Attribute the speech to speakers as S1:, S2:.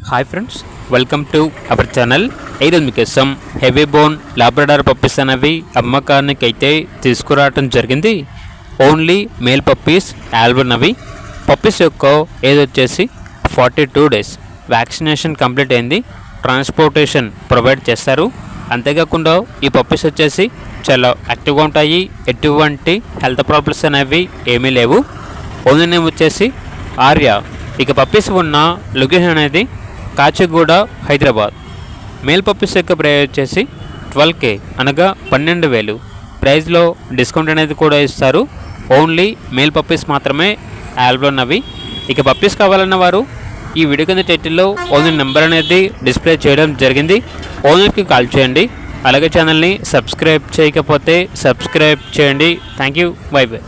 S1: Hi friends, welcome to our channel. ఈరోజు మీకోసం heavy bone Labrador puppies అనేవి అమ్మకానికి అయితే తీసుకురావడం జరిగింది. ఓన్లీ మేల్ పప్పీస్ ఆల్బన్ అవి. పప్పీస్ యొక్క ఏజ్ వచ్చేసి 42 days. వ్యాక్సినేషన్ కంప్లీట్ అయింది. ట్రాన్స్పోర్టేషన్ ప్రొవైడ్ చేస్తారు. అంతేకాకుండా ఈ పప్పీస్ వచ్చేసి చాలా యాక్టివ్గా ఉంటాయి. ఎటువంటి హెల్త్ ప్రాబ్లమ్స్ అనేవి ఏమీ లేవు. ఓనర్ నేమ్ వచ్చేసి ఆర్య. ఇక పప్పీస్ ఉన్న లొకేషన్ అనేది కాచిగూడ, హైదరాబాద్. మేల్ పప్పీస్ యొక్క ప్రైస్ వచ్చేసి 12K అనగా 12,000. ప్రైస్లో డిస్కౌంట్ అనేది కూడా ఇస్తారు. ఓన్లీ మేల్ పప్పీస్ మాత్రమే ఆల్బన్ అవి. ఇక పప్పీస్ కావాలన్న వారు ఈ వీడియో కింద టైటిల్లో ఓనర్ నెంబర్ అనేది డిస్ప్లే చేయడం జరిగింది. ఓనర్కి కాల్ చేయండి. అలాగే ఛానల్ని సబ్స్క్రైబ్ చేయకపోతే సబ్స్క్రైబ్ చేయండి. Thank you. By by.